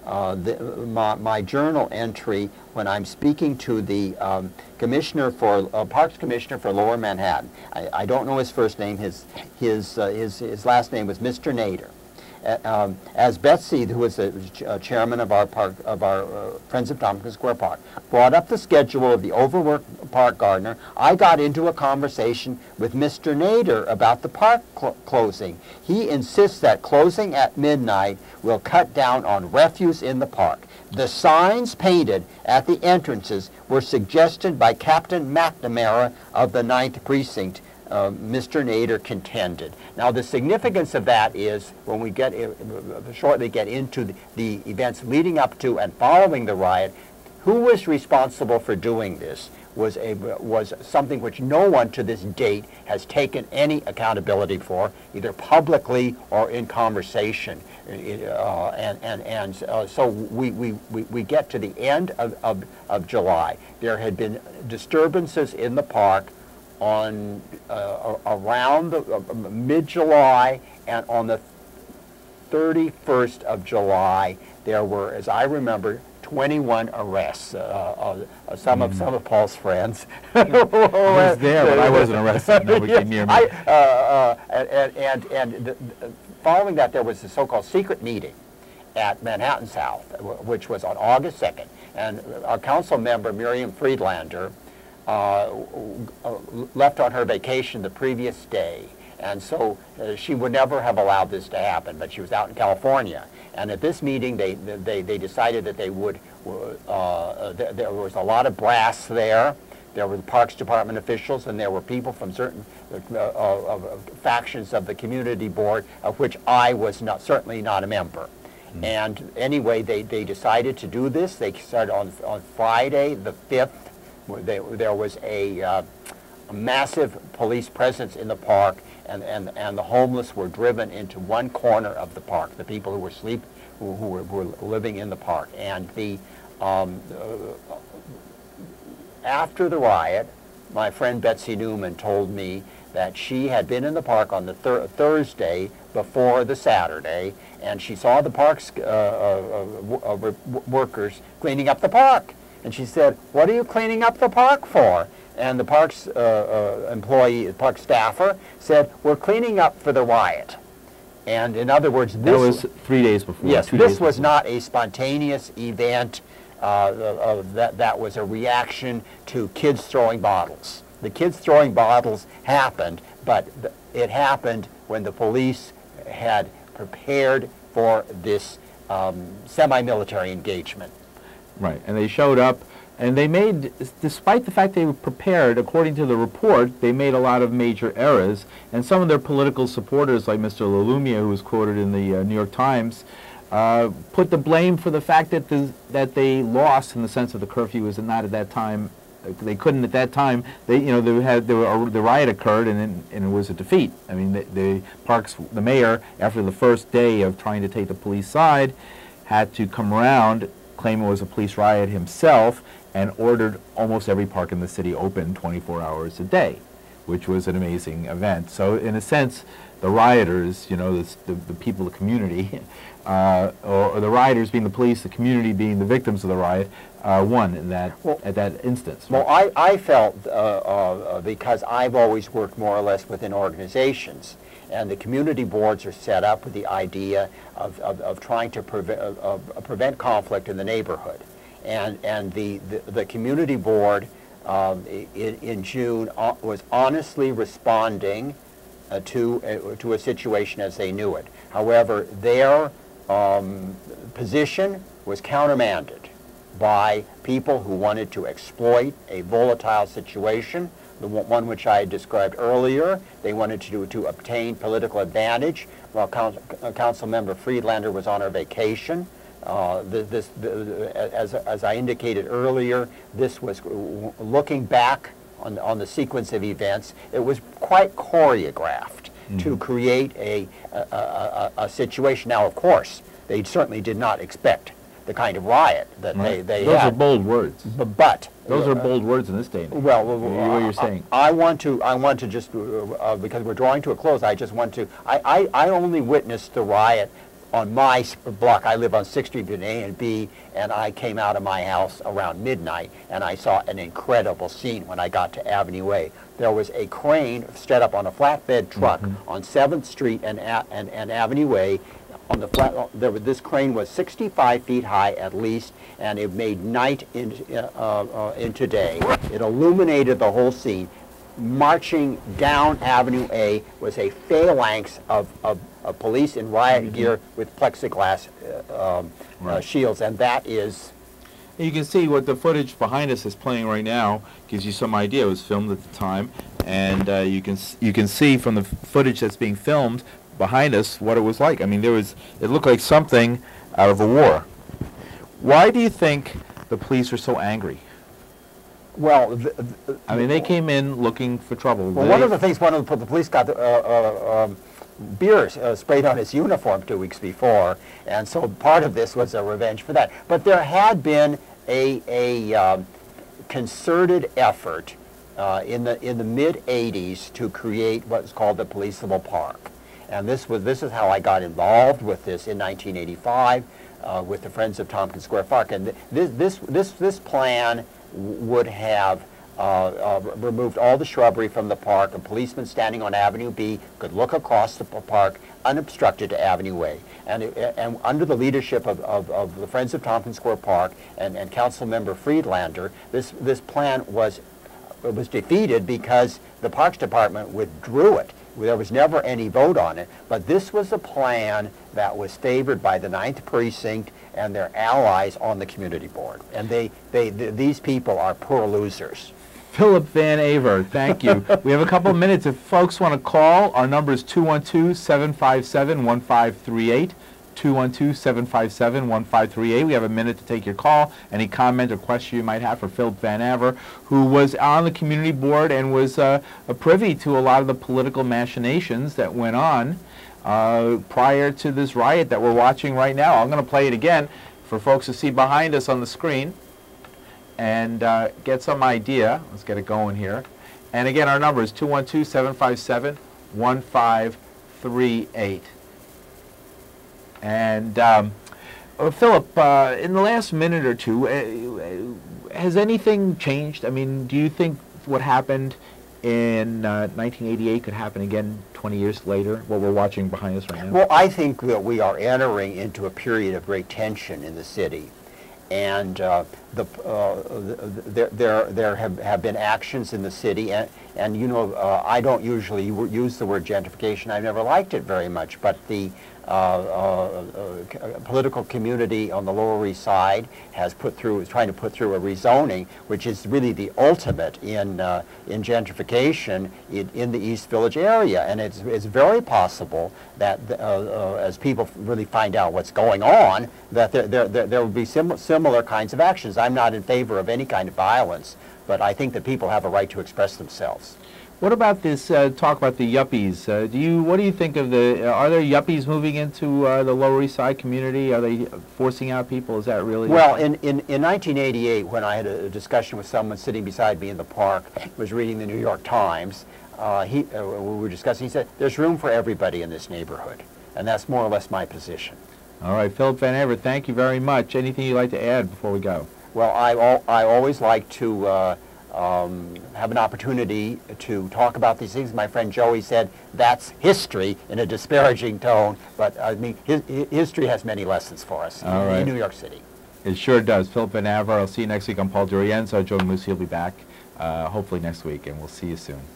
my journal entry when I'm speaking to the Parks Commissioner for Lower Manhattan. I don't know his first name. His last name was Mr. Nader. As Betsy, who was the chairman of our Friends of Tompkins Square Park, brought up the schedule of the overworked park gardener, I got into a conversation with Mr. Nader about the park closing. He insists that closing at midnight will cut down on refuse in the park. The signs painted at the entrances were suggested by Captain McNamara of the 9th Precinct, Mr. Nader contended. Now, the significance of that is when we shortly get into the events leading up to and following the riot, who was responsible for doing this was something which no one to this date has taken any accountability for, either publicly or in conversation. So we get to the end of July. There had been disturbances in the park on around mid-July, and on the 31st of July, there were, as I remember, 21 arrests. Some of Paul's friends. I was there, but I wasn't arrested. Nobody came near me. Following that, there was a so-called secret meeting at Manhattan South, which was on August 2nd, and our council member Miriam Friedlander left on her vacation the previous day, and so she would never have allowed this to happen, but she was out in California. And at this meeting, they decided that they would, there was a lot of brass there. There were the Parks Department officials, and there were people from certain factions of the community board, of which I was certainly not a member. And anyway, they decided to do this. They started on Friday the 5th. There was a massive police presence in the park, and the homeless were driven into one corner of the park, the people who were living in the park. And after the riot, my friend Betsy Newman told me that she had been in the park on the Thursday before the Saturday, and she saw the park's workers cleaning up the park. And she said, "What are you cleaning up the park for?" And the park's the park staffer said, "We're cleaning up for the riot." And in other words, this was 3 days before. Yes, this was not a spontaneous event. That was a reaction to kids throwing bottles. The kids throwing bottles happened, but it happened when the police had prepared for this semi-military engagement. Right, and they showed up, and they made, despite the fact they were prepared, according to the report, they made a lot of major errors, and some of their political supporters, like Mr. LaLumia, who was quoted in the New York Times, put the blame for the fact that they lost, in the sense of the curfew was not at that time. They couldn't at that time. The riot occurred, and it was a defeat. I mean, the mayor, after the first day of trying to take the police side, had to come around, claim it was a police riot himself, and ordered almost every park in the city open 24 hours a day, which was an amazing event. So in a sense, the rioters, the people, the community, or the rioters being the police, the community being the victims of the riot, won in that, at that instance. Well, I felt, because I've always worked more or less within organizations, and the community boards are set up with the idea of trying to prevent conflict in the neighborhood. And the community board in June was honestly responding to a situation as they knew it. However, their position was countermanded by people who wanted to exploit a volatile situation, the one which I had described earlier. They wanted to obtain political advantage while Council Member Friedlander was on her vacation. As I indicated earlier, this was, looking back on the sequence of events, it was quite choreographed to create a situation. Now, of course, they certainly did not expect the kind of riot that they had. Those are bold words. But those are bold words in this day. Well, what you're saying. I want to just because we're drawing to a close. I just want to. I only witnessed the riot on my block. I live on 6th Street between A and B, and I came out of my house around midnight, and I saw an incredible scene when I got to Avenue A. There was a crane set up on a flatbed truck on 7th Street and Avenue A. On the this crane was 65 feet high at least, and it made night into day. It illuminated the whole scene. Marching down Avenue A was a phalanx of police in riot gear with plexiglass shields, and that is... You can see what the footage behind us is playing right now gives you some idea. It was filmed at the time, and you can see from the footage that's being filmed behind us what it was like. I mean, it looked like something out of a war. Why do you think the police were so angry? Well, I mean, they came in looking for trouble. Well, one of the things, the police got beer sprayed on his uniform 2 weeks before, and so part of this was a revenge for that. But there had been a concerted effort in the mid-'80s to create what's called the policeable park. And this is how I got involved with this in 1985 with the Friends of Tompkins Square Park. And this plan would have removed all the shrubbery from the park. A policeman standing on Avenue B could look across the park unobstructed to Avenue A. And under the leadership of the Friends of Tompkins Square Park and Council Member Friedlander, this plan was defeated because the Parks Department withdrew it. There was never any vote on it, but this was a plan that was favored by the 9th Precinct and their allies on the community board. And these people are poor losers. Philip Vanaver, thank you. We have a couple of minutes. If folks want to call, our number is 212-757-1538. 212-757-1538. We have a minute to take your call. Any comment or question you might have for Philip Vanaver, who was on the community board and was privy to a lot of the political machinations that went on prior to this riot that we're watching right now. I'm going to play it again for folks to see behind us on the screen and get some idea. Let's get it going here. And again, our number is 212-757-1538. And Philip, in the last minute or two, has anything changed? I mean, do you think what happened in 1988 could happen again 20 years later, what we're watching behind us right now? Well, I think that we are entering into a period of great tension in the city. And there have been actions in the city, and you know, I don't usually use the word gentrification. I've never liked it very much, but the political community on the Lower East Side is trying to put through a rezoning, which is really the ultimate in gentrification in the East Village area. And it's very possible that as people really find out what's going on, that there will be similar kinds of actions. I'm not in favor of any kind of violence, but I think that people have a right to express themselves. What about this talk about the yuppies? What do you think of are there yuppies moving into the Lower East Side community? Are they forcing out people? Is that really? Well, in 1988, when I had a discussion with someone sitting beside me in the park, was reading the New York Times, we were discussing, he said, there's room for everybody in this neighborhood. And that's more or less my position. All right, Philip Vanaver, thank you very much. Anything you'd like to add before we go? Well, I always like to have an opportunity to talk about these things. My friend Joey said that's history in a disparaging tone, but I mean, history has many lessons for us in New York City. It sure does. Philip Vanaver, I'll see you next week on Paul Durienzo. Joe Musi will be back hopefully next week, and we'll see you soon.